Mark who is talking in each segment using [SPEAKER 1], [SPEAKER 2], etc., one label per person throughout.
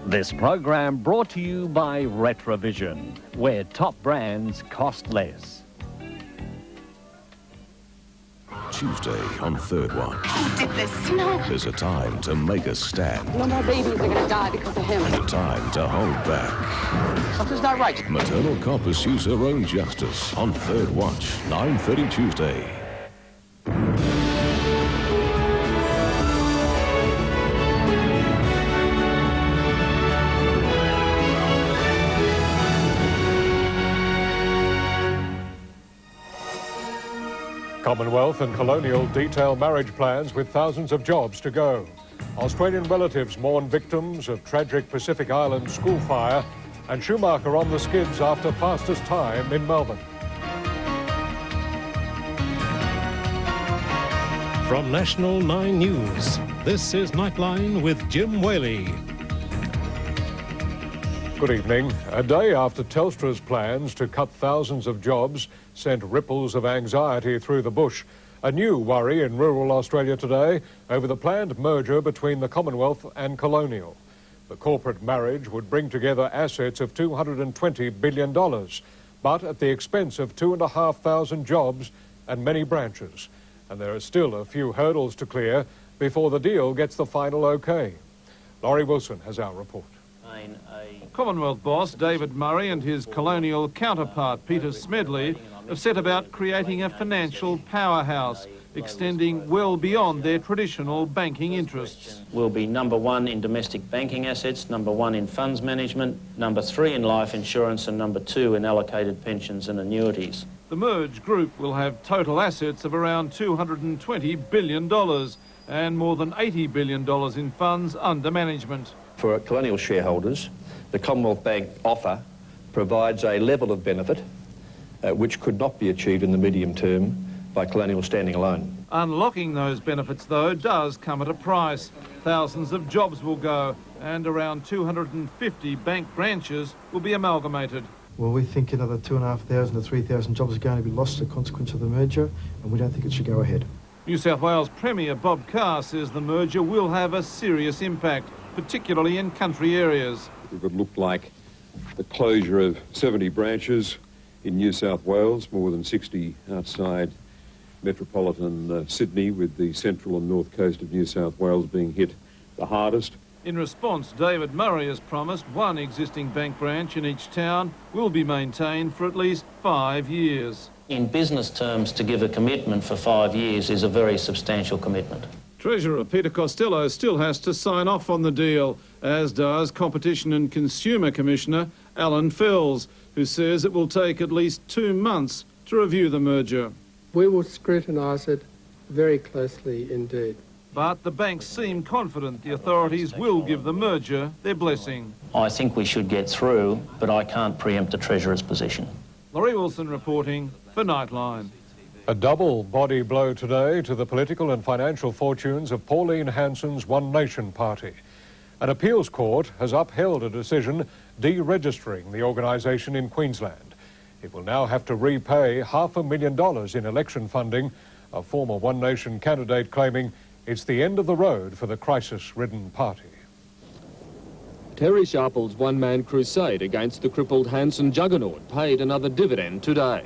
[SPEAKER 1] This program brought to you by Retrovision, where top brands cost less.
[SPEAKER 2] Tuesday on Third Watch.
[SPEAKER 3] Who did this? No.
[SPEAKER 2] There's a time to make a stand.
[SPEAKER 3] No more babies are going to die because of him.
[SPEAKER 2] And a time to hold back.
[SPEAKER 3] Something's not right.
[SPEAKER 2] Maternal cop pursues her own justice on Third Watch, 9:30 Tuesday.
[SPEAKER 4] Commonwealth and colonial detail marriage plans with thousands of jobs to go. Australian relatives mourn victims of tragic Pacific Island school fire, and Schumacher on the skids after fastest time in Melbourne.
[SPEAKER 5] From National 9 News, this is Nightline with Jim Whaley.
[SPEAKER 4] Good evening. A day after Telstra's plans to cut thousands of jobs sent ripples of anxiety through the bush, a new worry in rural Australia today over the planned merger between the Commonwealth and Colonial. The corporate marriage would bring together assets of $220 billion, but at the expense of 2,500 jobs and many branches. And there are still a few hurdles to clear before the deal gets the final okay. Laurie Wilson has our report.
[SPEAKER 6] Commonwealth boss David Murray and his colonial counterpart Peter Smedley have set about creating a financial powerhouse, extending well beyond their traditional banking interests.
[SPEAKER 7] We'll be number one in domestic banking assets, number one in funds management, number three in life insurance, and number two in allocated pensions and annuities.
[SPEAKER 6] The merged group will have total assets of around $220 billion and more than $80 billion in funds under management.
[SPEAKER 8] For colonial shareholders, the Commonwealth Bank offer provides a level of benefit which could not be achieved in the medium term by colonial standing alone.
[SPEAKER 6] Unlocking those benefits, though, does come at a price. Thousands of jobs will go, and around 250 bank branches will be amalgamated.
[SPEAKER 9] Well, we think another 2,500 to 3,000 jobs are going to be lost as a consequence of the merger, and we don't think it should go ahead.
[SPEAKER 6] New South Wales Premier Bob Carr says the merger will have a serious impact, particularly in country areas.
[SPEAKER 10] It would look like the closure of 70 branches in New South Wales, more than 60 outside metropolitan Sydney, with the central and north coast of New South Wales being hit the hardest.
[SPEAKER 6] In response, David Murray has promised one existing bank branch in each town will be maintained for at least 5 years.
[SPEAKER 7] In business terms, to give a commitment for 5 years is a very substantial commitment.
[SPEAKER 6] Treasurer Peter Costello still has to sign off on the deal, as does Competition and Consumer Commissioner Alan Fells, who says it will take at least 2 months to review the merger.
[SPEAKER 11] We will scrutinise it very closely indeed.
[SPEAKER 6] But the banks seem confident the authorities will give the merger their blessing.
[SPEAKER 7] I think we should get through, but I can't preempt the Treasurer's position.
[SPEAKER 6] Laurie Wilson reporting for Nightline.
[SPEAKER 4] A double body blow today to the political and financial fortunes of Pauline Hanson's One Nation party. An appeals court has upheld a decision deregistering the organisation in Queensland. It will now have to repay $500,000 in election funding, a former One Nation candidate claiming it's the end of the road for the crisis-ridden party.
[SPEAKER 12] Terry Sharple's one-man crusade against the crippled Hanson juggernaut paid another dividend today.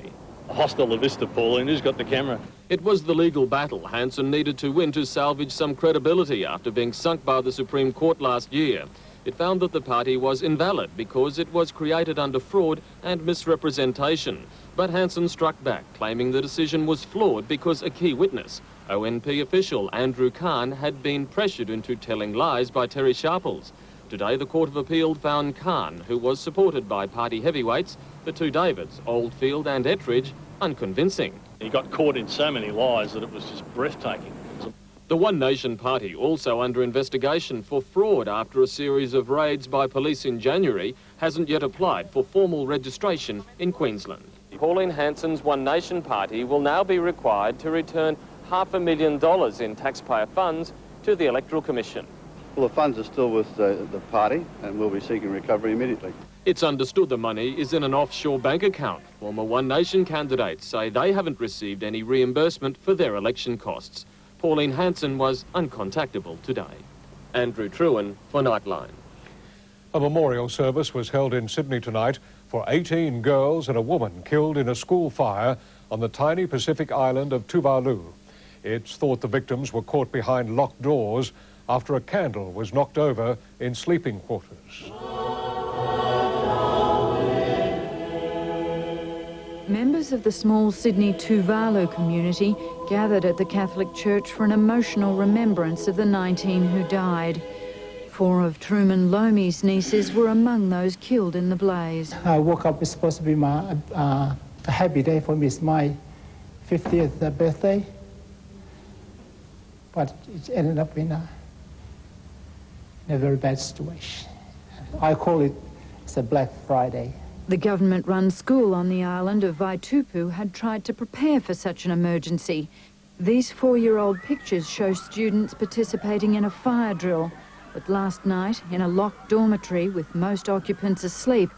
[SPEAKER 13] Hostile La Vista, Pauline. Who's got the camera?
[SPEAKER 12] It was the legal battle Hanson needed to win to salvage some credibility after being sunk by the Supreme Court last year. It found that the party was invalid because it was created under fraud and misrepresentation. But Hanson struck back, claiming the decision was flawed because a key witness, ONP official Andrew Kahn, had been pressured into telling lies by Terry Sharples. Today, the Court of Appeal found Kahn, who was supported by party heavyweights, the two Davids, Oldfield and Ettridge, unconvincing.
[SPEAKER 13] He got caught in so many lies that it was just breathtaking.
[SPEAKER 12] The One Nation party also under investigation for fraud after a series of raids by police in January hasn't yet applied for formal registration in Queensland. Pauline Hanson's One Nation party will now be required to return $500,000 in taxpayer funds to the Electoral Commission.
[SPEAKER 14] Well, the funds are still with the party and we'll be seeking recovery immediately.
[SPEAKER 12] It's understood the money is in an offshore bank account. Former One Nation candidates say they haven't received any reimbursement for their election costs. Pauline Hanson was uncontactable today. Andrew Trewin for Nightline.
[SPEAKER 4] A memorial service was held in Sydney tonight for 18 girls and a woman killed in a school fire on the tiny Pacific island of Tuvalu. It's thought the victims were caught behind locked doors after a candle was knocked over in sleeping quarters.
[SPEAKER 15] Members of the small Sydney Tuvalu community gathered at the Catholic Church for an emotional remembrance of the 19 who died. 4 of Truman Lomi's nieces were among those killed in the blaze.
[SPEAKER 16] I woke up, it's supposed to be my a happy day for me. It's my 50th birthday, but it ended up in a very bad situation. I call it, it's a Black Friday.
[SPEAKER 15] The government-run school on the island of Vaitupu had tried to prepare for such an emergency. These 4-year-old pictures show students participating in a fire drill. But last night, in a locked dormitory with most occupants asleep,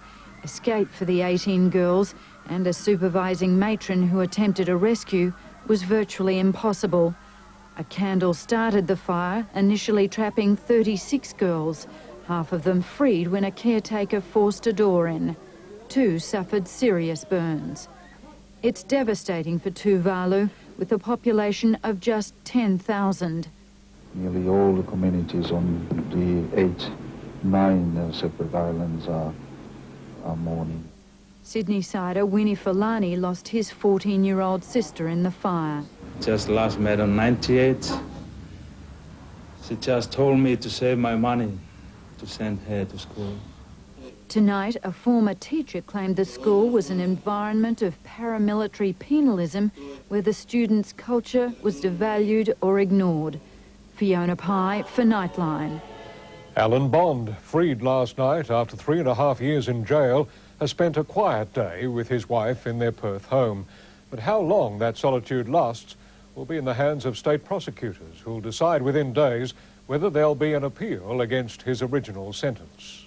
[SPEAKER 15] escape for the 18 girls and a supervising matron who attempted a rescue was virtually impossible. A candle started the fire, initially trapping 36 girls, half of them freed when a caretaker forced a door in. 2 suffered serious burns. It's devastating for Tuvalu, with a population of just 10,000.
[SPEAKER 17] Nearly all the communities on the 9 separate islands are mourning.
[SPEAKER 15] Sydney-sider Winnie Falani lost his 14-year-old sister in the fire.
[SPEAKER 18] Just last met on 98. She just told me to save my money to send her to school.
[SPEAKER 15] Tonight, a former teacher claimed the school was an environment of paramilitary penalism where the students' culture was devalued or ignored. Fiona Pye for Nightline.
[SPEAKER 4] Alan Bond, freed last night after 3.5 years in jail, has spent a quiet day with his wife in their Perth home. But how long that solitude lasts will be in the hands of state prosecutors, who'll decide within days whether there'll be an appeal against his original sentence.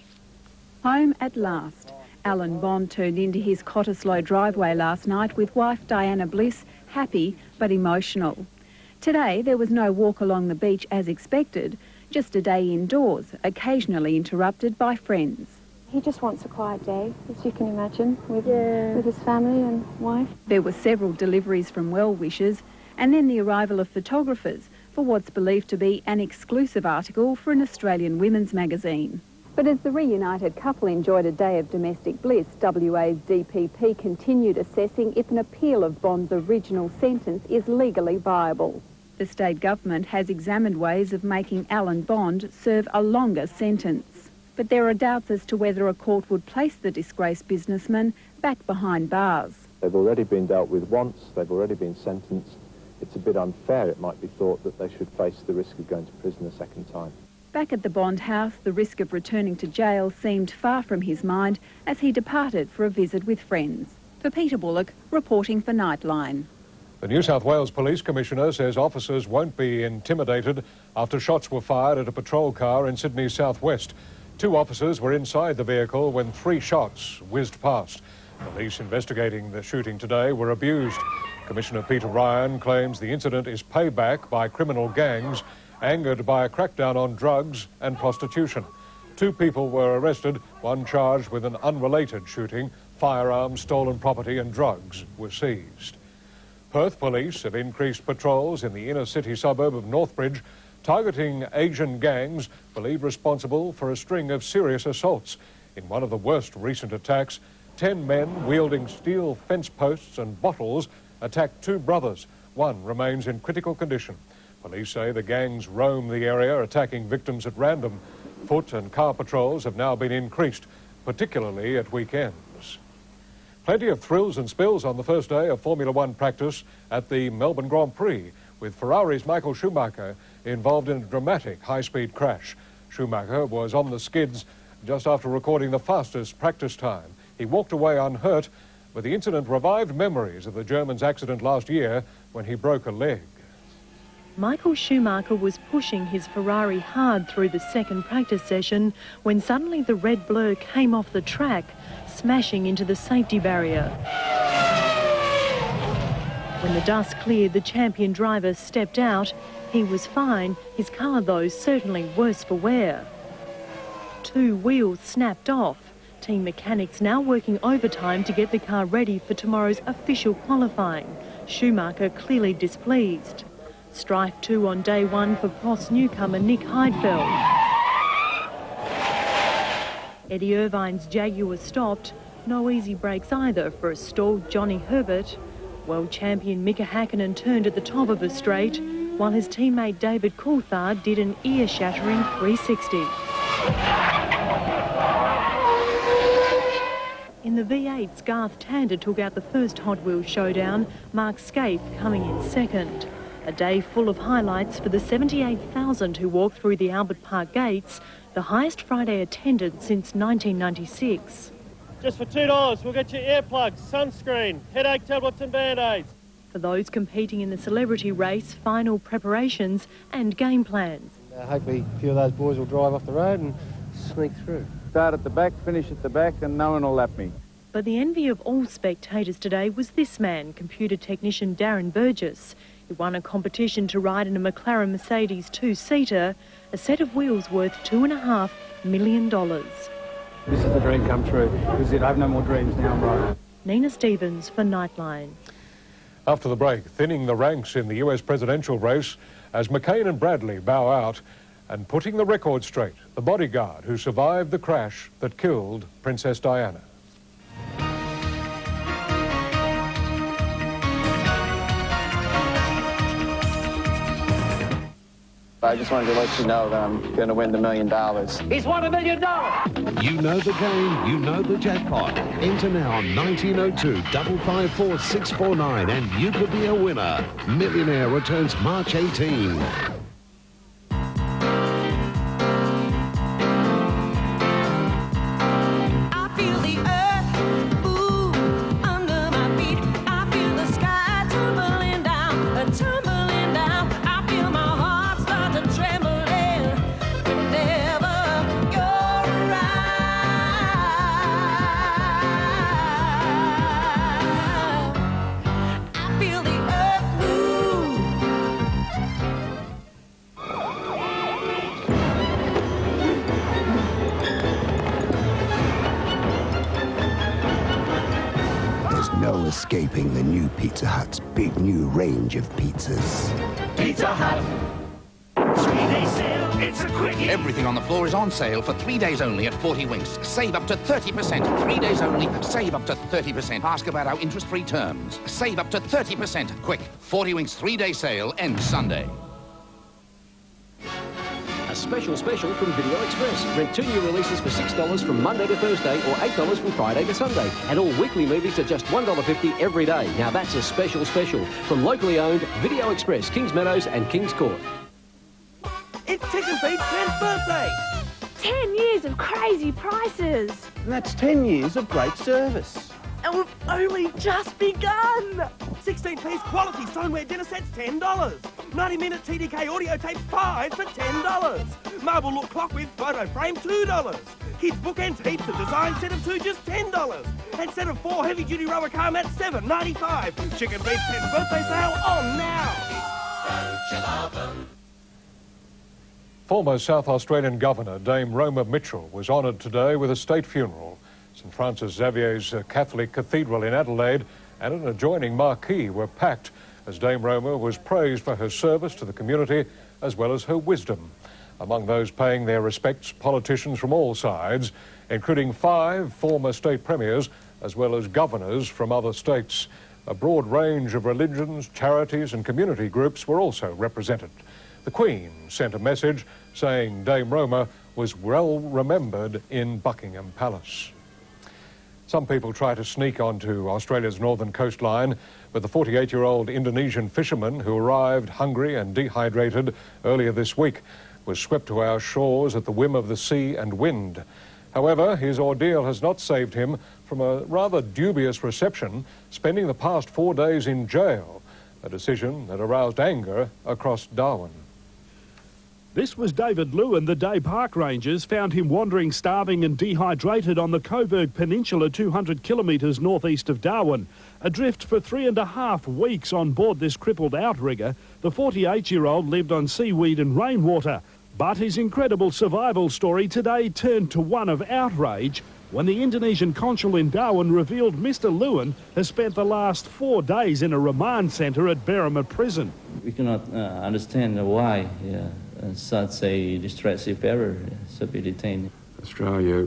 [SPEAKER 19] Home at last. Alan Bond turned into his Cottesloe driveway last night with wife Diana Bliss, happy but emotional. Today there was no walk along the beach as expected, just a day indoors, occasionally interrupted by friends.
[SPEAKER 20] He just wants a quiet day, as you can imagine, with his family and wife.
[SPEAKER 19] There were several deliveries from well-wishers and then the arrival of photographers for what's believed to be an exclusive article for an Australian women's magazine.
[SPEAKER 20] But as the reunited couple enjoyed a day of domestic bliss, WA's DPP continued assessing if an appeal of Bond's original sentence is legally viable.
[SPEAKER 19] The state government has examined ways of making Alan Bond serve a longer sentence. But there are doubts as to whether a court would place the disgraced businessman back behind bars.
[SPEAKER 8] They've already been dealt with once, they've already been sentenced. It's a bit unfair, it might be thought, that they should face the risk of going to prison a second time.
[SPEAKER 19] Back at the Bond house, the risk of returning to jail seemed far from his mind as he departed for a visit with friends. For Peter Bullock, reporting for Nightline.
[SPEAKER 4] The New South Wales Police Commissioner says officers won't be intimidated after shots were fired at a patrol car in Sydney's southwest. 2 officers were inside the vehicle when 3 shots whizzed past. Police investigating the shooting today were abused. Commissioner Peter Ryan claims the incident is payback by criminal gangs angered by a crackdown on drugs and prostitution. 2 people were arrested, 1 charged with an unrelated shooting. Firearms, stolen property and drugs were seized. Perth police have increased patrols in the inner city suburb of Northbridge, targeting Asian gangs believed responsible for a string of serious assaults. In one of the worst recent attacks, 10 men wielding steel fence posts and bottles attacked 2 brothers. 1 remains in critical condition. Police say the gangs roam the area, attacking victims at random. Foot and car patrols have now been increased, particularly at weekends. Plenty of thrills and spills on the first day of Formula One practice at the Melbourne Grand Prix, with Ferrari's Michael Schumacher involved in a dramatic high-speed crash. Schumacher was on the skids just after recording the fastest practice time. He walked away unhurt, but the incident revived memories of the German's accident last year when he broke a leg.
[SPEAKER 21] Michael Schumacher was pushing his Ferrari hard through the second practice session when suddenly the red blur came off the track, smashing into the safety barrier. When the dust cleared, the champion driver stepped out. He was fine, his car though certainly worse for wear. 2 wheels snapped off. Team mechanics now working overtime to get the car ready for tomorrow's official qualifying. Schumacher clearly displeased. Strife 2 on day 1 for Cross newcomer Nick Heidfeld. Eddie Irvine's Jaguar stopped. No easy breaks either for a stalled Johnny Herbert. World champion Mika Hakkinen turned at the top of a straight, while his teammate David Coulthard did an ear-shattering 360. In the V8, Garth Tander took out the first Hot Wheels showdown, Mark Scaife coming in second. A day full of highlights for the 78,000 who walked through the Albert Park gates, the highest Friday attendance since 1996.
[SPEAKER 1] Just for $2, we'll get you earplugs, sunscreen, headache tablets and Band-Aids.
[SPEAKER 21] For those competing in the celebrity race, final preparations and game plans.
[SPEAKER 1] Hopefully a few of those boys will drive off the road and sneak through.
[SPEAKER 22] Start at the back, finish at the back, and no one will lap me.
[SPEAKER 21] But the envy of all spectators today was this man, computer technician Darren Burgess. He won a competition to ride in a McLaren Mercedes 2-seater, a set of wheels worth $2.5 million.
[SPEAKER 1] This is the dream come true. This is it. I have no more dreams now, I'm right.
[SPEAKER 21] Nina Stevens for Nightline.
[SPEAKER 4] After the break, thinning the ranks in the US presidential race as McCain and Bradley bow out, and putting the record straight, the bodyguard who survived the crash that killed Princess Diana.
[SPEAKER 23] I just wanted to let you know that I'm going to win the $1 million.
[SPEAKER 24] He's won $1 million!
[SPEAKER 25] You know the game, you know the jackpot. Enter now on 1902 554 649 and you could be a winner. Millionaire returns March 18.
[SPEAKER 26] No escaping the new Pizza Hut's big new range of pizzas.
[SPEAKER 24] Pizza Hut! 3-day sale, it's a quickie!
[SPEAKER 27] Everything on the floor is on sale for 3 days only at 40 Winks. Save up to 30%. 3 days only, save up to 30%. Ask about our interest-free terms. Save up to 30%. Quick, 40 Winks 3-day sale ends Sunday.
[SPEAKER 28] A special from Video Express. Rent 2 new releases for $6 from Monday to Thursday or $8 from Friday to Sunday. And all weekly movies are just $1.50 every day. Now that's a special from locally owned Video Express, Kings Meadows and Kings Court.
[SPEAKER 29] It's Chicken Feet's 10th birthday!
[SPEAKER 30] 10 years of crazy prices!
[SPEAKER 29] And that's 10 years of great service. And we've only just begun! 16-piece quality stoneware dinner sets, $10. 90-minute TDK audio tape 5 for $10. Marble look clock with photo frame, $2. Kids bookends heaps of design set of 2, just $10. And set of 4 heavy-duty rubber car mats, $7.95. Chicken Feet's 10th birthday sale on now! Don't you love them?
[SPEAKER 4] Former South Australian Governor Dame Roma Mitchell was honoured today with a state funeral. St Francis Xavier's Catholic Cathedral in Adelaide and an adjoining marquee were packed as Dame Roma was praised for her service to the community as well as her wisdom. Among those paying their respects, politicians from all sides, including 5 former state premiers as well as governors from other states. A broad range of religions, charities and community groups were also represented. The Queen sent a message saying Dame Roma was well remembered in Buckingham Palace. Some people try to sneak onto Australia's northern coastline, but the 48-year-old Indonesian fisherman who arrived hungry and dehydrated earlier this week was swept to our shores at the whim of the sea and wind. However, his ordeal has not saved him from a rather dubious reception, spending the past 4 days in jail, a decision that aroused anger across Darwin.
[SPEAKER 31] This was David Lewin. The Day Park Rangers found him wandering, starving and dehydrated on the Coburg Peninsula 200 kilometres northeast of Darwin. Adrift for 3.5 weeks on board this crippled outrigger, the 48-year-old lived on seaweed and rainwater. But his incredible survival story today turned to one of outrage when the Indonesian consul in Darwin revealed Mr. Lewin has spent the last 4 days in a remand centre at Berrima prison.
[SPEAKER 18] We cannot understand why such a distressive error should be detained.
[SPEAKER 2] Australia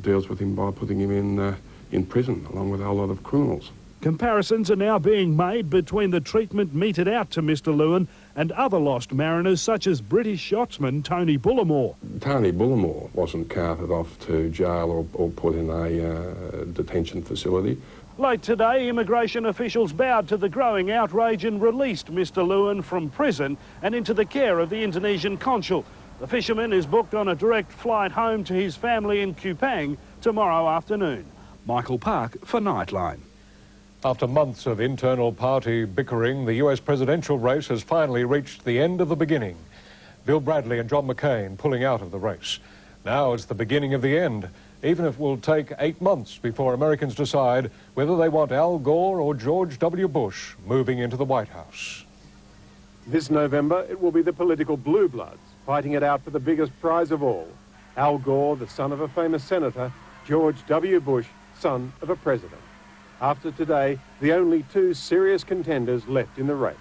[SPEAKER 2] deals with him by putting him in prison, along with a whole lot of criminals.
[SPEAKER 31] Comparisons are now being made between the treatment meted out to Mr. Lewin and other lost mariners such as British yachtsman Tony Bullimore.
[SPEAKER 2] Tony Bullimore wasn't carted off to jail or put in a detention facility.
[SPEAKER 31] Late today, immigration officials bowed to the growing outrage and released Mr. Lewin from prison and into the care of the Indonesian consul. The fisherman is booked on a direct flight home to his family in Kupang tomorrow afternoon. Michael Park for Nightline.
[SPEAKER 4] After months of internal party bickering, the US presidential race has finally reached the end of the beginning. Bill Bradley and John McCain pulling out of the race. Now it's the beginning of the end, even if it will take 8 months before Americans decide whether they want Al Gore or George W. Bush moving into the White House.
[SPEAKER 3] This November, it will be the political blue bloods fighting it out for the biggest prize of all. Al Gore, the son of a famous senator, George W. Bush, son of a president. After today, the only 2 serious contenders left in the race.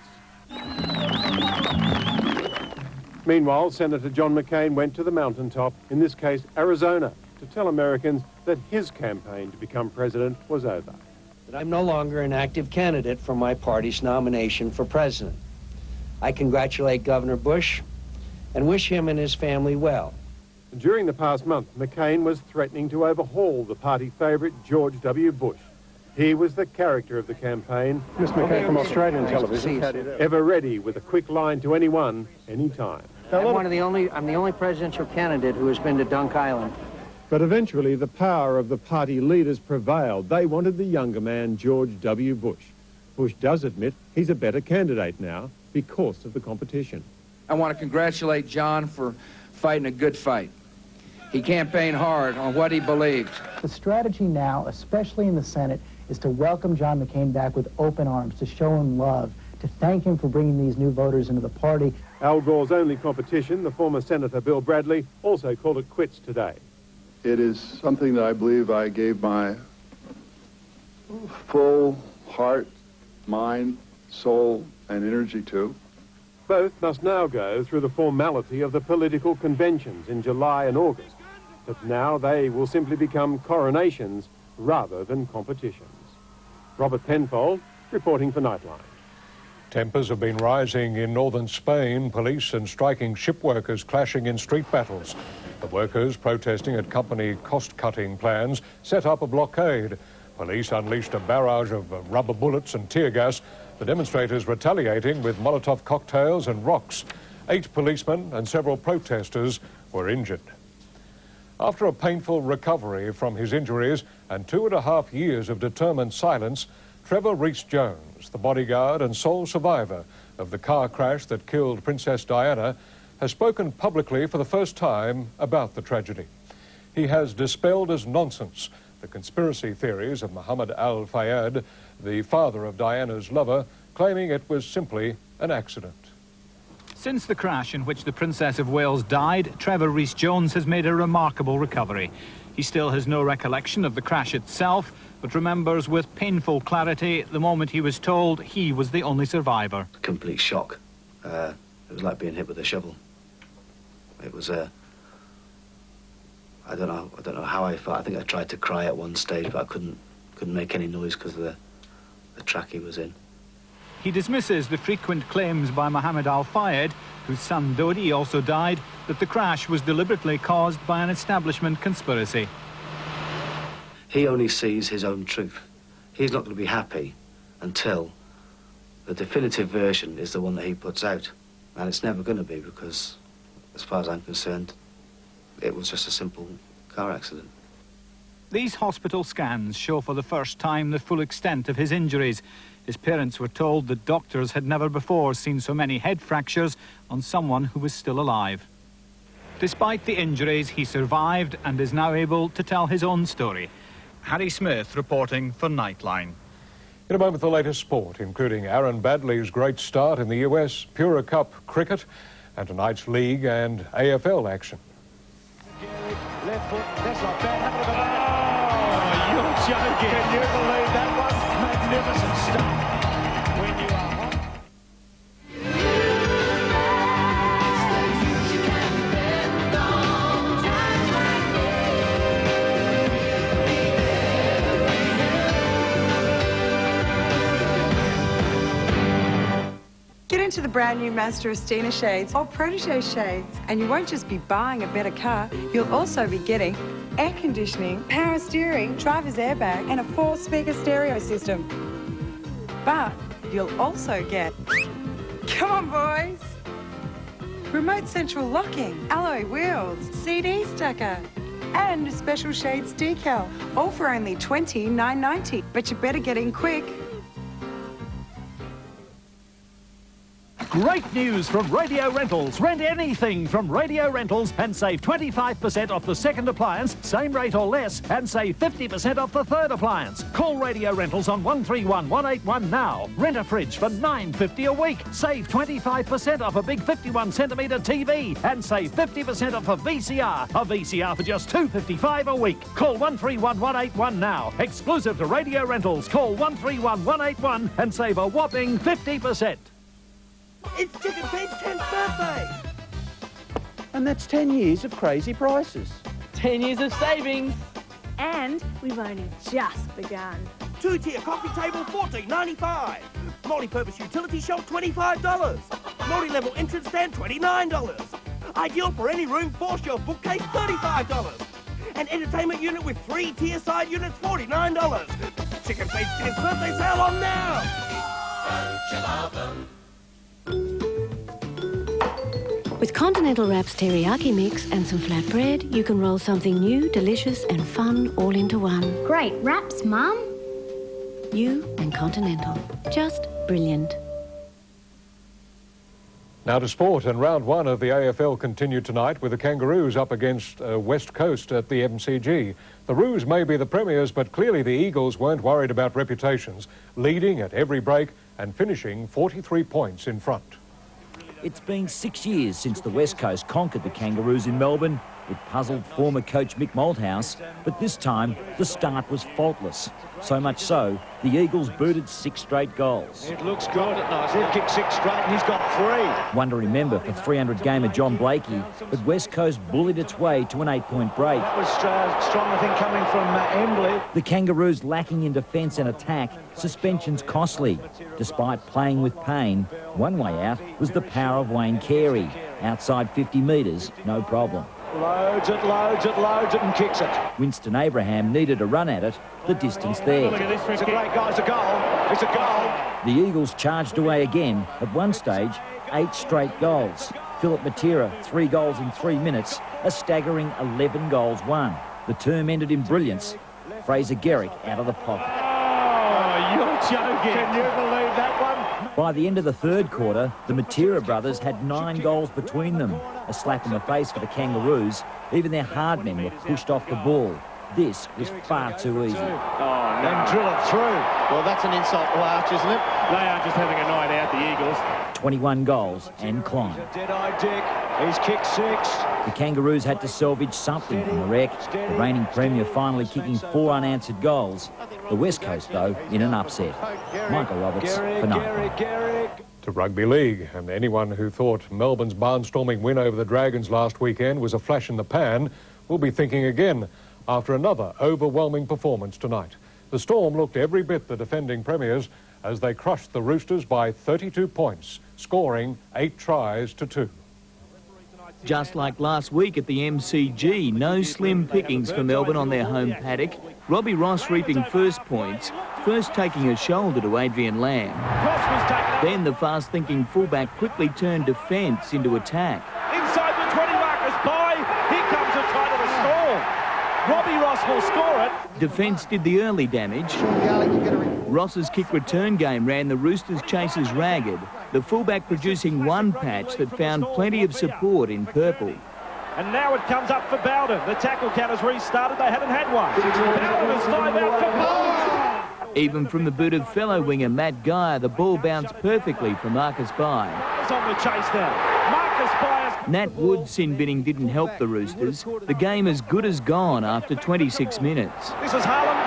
[SPEAKER 3] Meanwhile, Senator John McCain went to the mountaintop, in this case Arizona, to tell Americans that his campaign to become president was over.
[SPEAKER 5] I'm no longer an active candidate for my party's nomination for president. I congratulate Governor Bush and wish him and his family well.
[SPEAKER 3] During the past month, McCain was threatening to overhaul the party favourite George W. Bush. He was the character of the campaign. Mr. McCain from Australian television. Ever ready with a quick line to anyone, anytime.
[SPEAKER 5] I'm the only presidential candidate who has been to Dunk Island.
[SPEAKER 3] But eventually the power of the party leaders prevailed. They wanted the younger man, George W. Bush. Bush does admit he's a better candidate now because of the competition.
[SPEAKER 6] I want to congratulate John for fighting a good fight. He campaigned hard on what he believed.
[SPEAKER 7] The strategy now, especially in the Senate, is to welcome John McCain back with open arms, to show him love, to thank him for bringing these new voters into the party.
[SPEAKER 3] Al Gore's only competition, the former Senator Bill Bradley, also called it quits today.
[SPEAKER 9] It is something that I believe I gave my full heart, mind, soul, and energy to.
[SPEAKER 3] Both must now go through the formality of the political conventions in July and August, but now they will simply become coronations rather than competitions. Robert Penfold, reporting for Nightline.
[SPEAKER 4] Tempers have been rising in northern Spain, police and striking ship workers clashing in street battles. The workers protesting at company cost-cutting plans set up a blockade. Police unleashed a barrage of rubber bullets and tear gas, the demonstrators retaliating with Molotov cocktails and rocks. 8 policemen and several protesters were injured. After a painful recovery from his injuries and 2.5 years of determined silence, Trevor Rees-Jones, the bodyguard and sole survivor of the car crash that killed Princess Diana, has spoken publicly for the first time about the tragedy. He has dispelled as nonsense the conspiracy theories of Mohammed Al-Fayed, the father of Diana's lover, claiming it was simply an accident.
[SPEAKER 10] Since the crash in which the Princess of Wales died, Trevor Rees-Jones has made a remarkable recovery. He still has no recollection of the crash itself, but remembers with painful clarity the moment he was told he was the only survivor.
[SPEAKER 11] Complete shock. It was like being hit with a shovel. It was I don't know how I felt. I think I tried to cry at one stage, but I couldn't make any noise because of the track he was in.
[SPEAKER 10] He dismisses the frequent claims by Mohammed Al-Fayed, whose son Dodi also died, that the crash was deliberately caused by an establishment conspiracy.
[SPEAKER 11] He only sees his own truth. He's not going to be happy until the definitive version is the one that he puts out. And it's never going to be because, as far as I'm concerned, it was just a simple car accident.
[SPEAKER 10] These hospital scans show for the first time the full extent of his injuries. His parents were told that doctors had never before seen so many head fractures on someone who was still alive. Despite the injuries, he survived and is now able to tell his own story. Harry Smith reporting for Nightline.
[SPEAKER 4] In a moment, the latest sport, including Aaron Badley's great start in the US Pura Cup cricket And tonight's league and AFL action.
[SPEAKER 24] Left foot, that's not bad. Have a look at that. Oh, you're joking. Can you believe that one? Magnificent stuff. When you are hot.
[SPEAKER 1] Get into the brand new Master Estina shades or Protege shades, and you won't just be buying a better car, you'll also be getting air conditioning, power steering, driver's airbag, and a 4-speaker stereo system. But you'll also get, come on boys, remote central locking, alloy wheels, CD stacker, and a special shades decal, all for only $29.90. But you better get in quick.
[SPEAKER 31] Great news from Radio Rentals. Rent anything from Radio Rentals and save 25% off the second appliance, same rate or less, and save 50% off the third appliance. Call Radio Rentals on 131 181 now. Rent a fridge for $9.50 a week. Save 25% off a big 51cm TV and save 50% off a VCR. A VCR for just $2.55 a week. Call 131 181 now. Exclusive to Radio Rentals. Call 131 181 and save a whopping 50%.
[SPEAKER 29] It's Chicken Pete's 10th birthday!
[SPEAKER 8] And that's 10 years of crazy prices.
[SPEAKER 29] 10 years of savings!
[SPEAKER 30] And we've only just begun.
[SPEAKER 29] 2-tier coffee table, $14.95. Multi-purpose utility shelf, $25. Multi-level entrance stand, $29. Ideal for any room, 4-shelf bookcase, $35. An entertainment unit with 3-tier side units, $49. Chicken Pete's 10th birthday sale on now! Don't you love them?
[SPEAKER 12] With Continental Wrap's teriyaki mix and some flatbread, you can roll something new, delicious and fun all into one.
[SPEAKER 30] Great wraps, Mum.
[SPEAKER 12] You and Continental. Just brilliant.
[SPEAKER 4] Now to sport, and round one of the AFL continued tonight with the Kangaroos up against West Coast at the MCG. The Roos may be the premiers, but clearly the Eagles weren't worried about reputations, leading at every break and finishing 43 points in front.
[SPEAKER 13] It's been 6 years since the West Coast conquered the Kangaroos in Melbourne. It puzzled former coach Mick Malthouse, but this time the start was faultless. So much so, the Eagles booted 6 straight goals.
[SPEAKER 24] It looks good at night. He'll kick 6 straight and he's got 3.
[SPEAKER 13] One to remember for 300-gamer John Blakey, but West Coast bullied its way to an 8-point break.
[SPEAKER 24] That was strong, I think, coming from Embley.
[SPEAKER 13] The Kangaroos lacking in defence and attack, suspensions costly. Despite playing with pain, one way out was the power of Wayne Carey. Outside 50 metres, no problem.
[SPEAKER 24] Loads it and kicks it.
[SPEAKER 13] Winston Abraham needed a run at it, the distance there.
[SPEAKER 24] Look at this, it's a great goal, it's a goal, it's a goal.
[SPEAKER 13] The Eagles charged away again, at one stage, 8 straight goals. Philip Matera, 3 goals in 3 minutes, a staggering 11 goals won. The term ended in brilliance. Fraser Garrick out of the pocket.
[SPEAKER 24] Oh, you're joking. Can you believe that one?
[SPEAKER 13] By the end of the third quarter, the Matera brothers had 9 goals between them. A slap in the face for the Kangaroos. Even their hard men were pushed off the ball. This was far too easy.
[SPEAKER 24] Oh, no. And drill it through.
[SPEAKER 29] Well, that's an insult to Arch, isn't it?
[SPEAKER 24] They are just having a night out, the Eagles.
[SPEAKER 13] 21 goals and climb.
[SPEAKER 24] Dead-eye Dick. He's kicked 6.
[SPEAKER 13] The Kangaroos had to salvage something from the wreck. The reigning premier finally kicking 4 unanswered goals. The West Coast, though, in an upset. Michael Roberts for Nightline.
[SPEAKER 4] To rugby league, and anyone who thought Melbourne's barnstorming win over the Dragons last weekend was a flash in the pan will be thinking again after another overwhelming performance tonight. The Storm looked every bit the defending premiers as they crushed the Roosters by 32 points, scoring 8 tries to 2.
[SPEAKER 14] Just like last week at the MCG, no slim pickings for Melbourne on their home paddock. Robbie Ross reaping first points, first taking a shoulder to Adrian Lamb. Then the fast-thinking fullback quickly turned defence into attack.
[SPEAKER 29] Inside the 20 markers by. Here comes a try to the Storm. Robbie Ross will score it.
[SPEAKER 14] Defence did the early damage. Ross's kick return game ran the Roosters' chasers ragged, the fullback producing one patch that found plenty of support in purple.
[SPEAKER 29] And now it comes up for Bowden. The tackle count has restarted. They haven't had one. Bowden is 5 out for Bowden.
[SPEAKER 14] Even from the boot of fellow winger Matt Geyer, the ball bounced perfectly for Marcus Bai.
[SPEAKER 29] On the chase now. Marcus Bai
[SPEAKER 14] Nat Wood's sin binning didn't help the Roosters. The game as good as gone after 26 minutes.
[SPEAKER 24] This is Harlan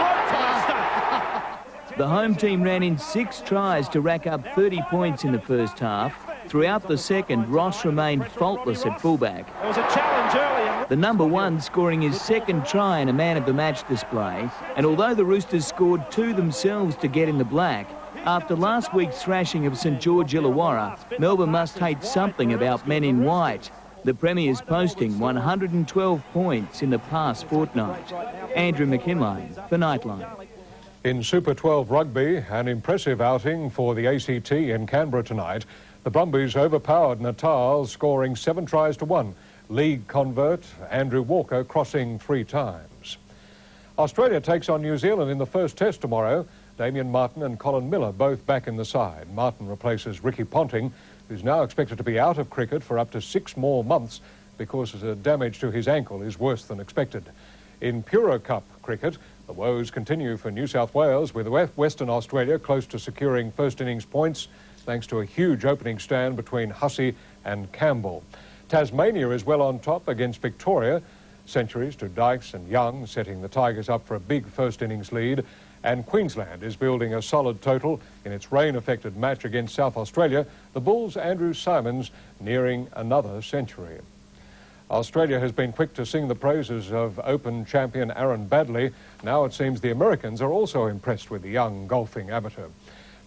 [SPEAKER 14] The home team ran in 6 tries to rack up 30 points in the first half. Throughout the second, Ross remained faultless at fullback.
[SPEAKER 24] There was a challenge early.
[SPEAKER 14] The number one scoring his second try in a man-of-the-match display. And although the Roosters scored 2 themselves to get in the black, after last week's thrashing of St George Illawarra, Melbourne must hate something about men in white. The Premier's posting 112 points in the past fortnight. Andrew McKinlay for Nightline.
[SPEAKER 4] In Super 12 rugby, an impressive outing for the ACT in Canberra tonight. The Brumbies overpowered Natal, scoring 7 tries to 1. League convert Andrew Walker crossing 3 times. Australia takes on New Zealand in the first test tomorrow. Damien Martin and Colin Miller both back in the side. Martin replaces Ricky Ponting, who's now expected to be out of cricket for up to 6 more months because the damage to his ankle is worse than expected. In Puro Cup cricket, the woes continue for New South Wales, with Western Australia close to securing first innings points thanks to a huge opening stand between Hussey and Campbell. Tasmania is well on top against Victoria. Centuries to Dykes and Young, setting the Tigers up for a big first innings lead. And Queensland is building a solid total in its rain-affected match against South Australia. The Bulls' Andrew Simons nearing another century. Australia has been quick to sing the praises of Open champion Aaron Baddeley. Now it seems the Americans are also impressed with the young golfing amateur.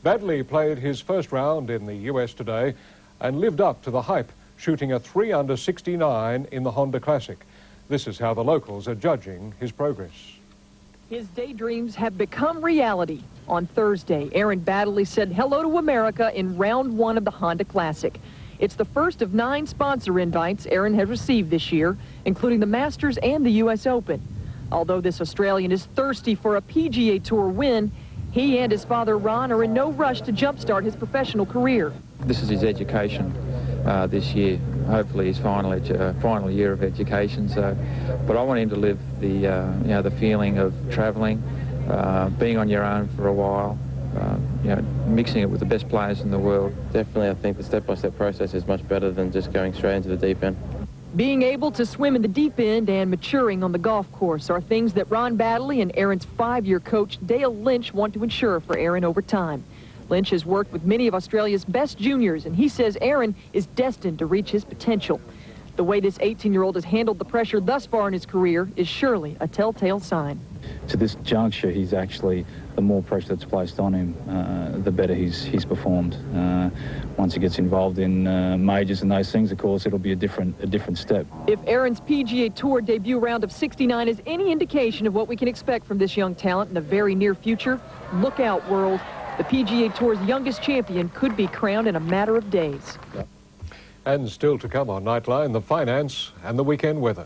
[SPEAKER 4] Baddeley played his first round in the US today and lived up to the hype, shooting a 3 under 69 in the Honda Classic. This is how the locals are judging his progress.
[SPEAKER 15] His daydreams have become reality. On Thursday, Aaron Baddeley said hello to America in round 1 of the Honda Classic. It's the first of 9 sponsor invites Aaron has received this year, including the Masters and the U.S. Open. Although this Australian is thirsty for a PGA Tour win, he and his father Ron are in no rush to jumpstart his professional career.
[SPEAKER 16] This is his education this year. Hopefully his final year of education. But I want him to live the feeling of travelling, being on your own for a while, mixing it with the best players in the world.
[SPEAKER 17] Definitely, I think the step-by-step process is much better than just going straight into the deep end.
[SPEAKER 15] Being able to swim in the deep end and maturing on the golf course are things that Ron Baddeley and Aaron's 5-year coach Dale Lynch want to ensure for Aaron over time. Lynch has worked with many of Australia's best juniors, and he says Aaron is destined to reach his potential. The way this 18-year-old has handled the pressure thus far in his career is surely a telltale sign.
[SPEAKER 19] To this juncture, he's actually, the more pressure that's placed on him, the better he's performed. Once he gets involved in majors and those things, of course, it'll be a different step.
[SPEAKER 15] If Aaron's PGA Tour debut round of 69 is any indication of what we can expect from this young talent in the very near future, look out, world. The PGA Tour's youngest champion could be crowned in a matter of days.
[SPEAKER 4] And still to come on Nightline, the finance and the weekend weather.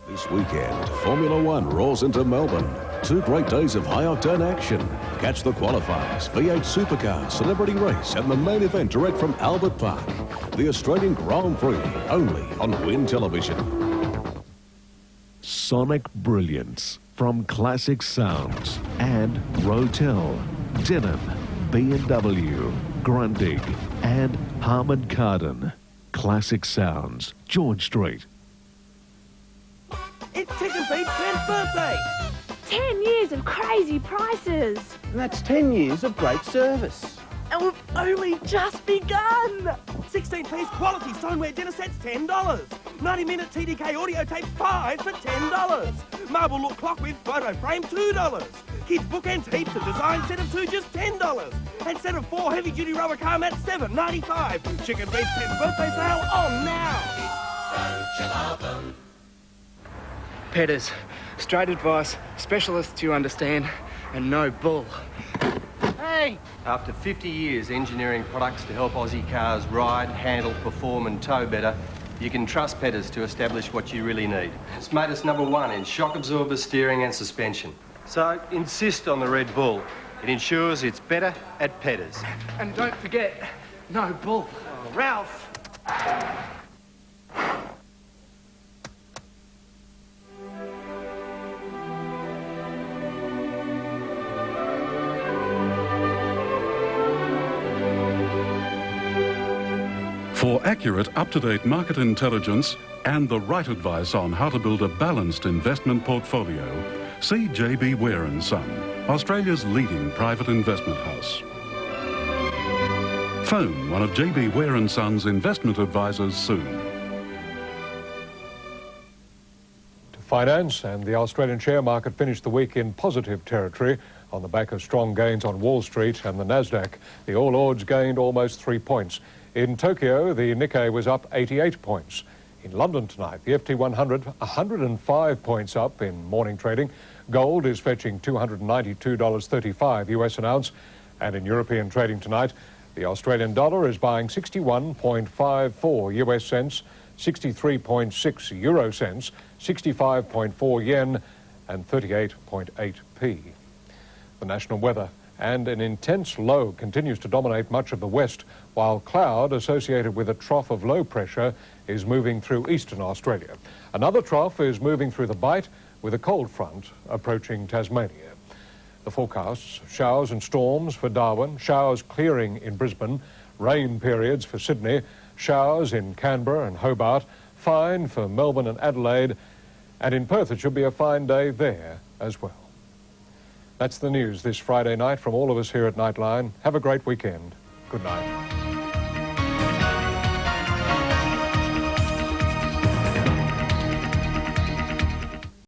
[SPEAKER 20] This weekend, Formula One rolls into Melbourne. 2 great days of high-octane action. Catch the qualifiers, V8 Supercar, Celebrity Race and the main event direct from Albert Park. The Australian Grand Prix, only on Win Television.
[SPEAKER 21] Sonic brilliance from Classic Sounds and Rotel, Denon, B&W, Grundig and Harman Kardon. Classic Sounds, George Street.
[SPEAKER 29] It's Chicken Feet's 10th birthday!
[SPEAKER 30] 10 years of crazy prices!
[SPEAKER 8] And that's 10 years of great service.
[SPEAKER 29] And we've only just begun! 16-piece quality stoneware dinner sets, $10. 90-minute TDK audio tape, 5 for $10. Marble look clock with photo frame, $2. Kids bookends heaps, a design set of 2, just $10. And set of 4 heavy-duty rubber car mats, $7.95. Chicken Feet's 10th birthday sale on now! Don't you love them?
[SPEAKER 22] Petters, straight advice, specialists you understand, and no bull.
[SPEAKER 29] Hey!
[SPEAKER 23] After 50 years engineering products to help Aussie cars ride, handle, perform and tow better, you can trust Petters to establish what you really need. It's made us #1 in shock absorber, steering and suspension. So insist on the Red Bull. It ensures it's better at Petters.
[SPEAKER 22] And don't forget, no bull.
[SPEAKER 29] Oh, Ralph!
[SPEAKER 2] For accurate, up-to-date market intelligence and the right advice on how to build a balanced investment portfolio, see JB Ware & Son, Australia's leading private investment house. Phone one of JB Ware & Son's investment advisors soon.
[SPEAKER 4] Finance and the Australian share market finished the week in positive territory on the back of strong gains on Wall Street and the Nasdaq. The All Ords gained almost 3 points. In Tokyo, the Nikkei was up 88 points. In London tonight, the FT 100, 105 points up in morning trading. Gold is fetching $292.35 US an ounce. And in European trading tonight, the Australian dollar is buying 61.54 US cents, 63.6 euro cents, 65.4 yen and 38.8p. The national weather and an intense low continues to dominate much of the west, while cloud associated with a trough of low pressure is moving through eastern Australia. Another trough is moving through the Bight with a cold front approaching Tasmania. The forecasts: showers and storms for Darwin, showers clearing in Brisbane, rain periods for Sydney, showers in Canberra and Hobart, fine for Melbourne and Adelaide, and in Perth it should be a fine day there as well. That's the news this Friday night from all of us here at Nightline. Have a great weekend. Good night.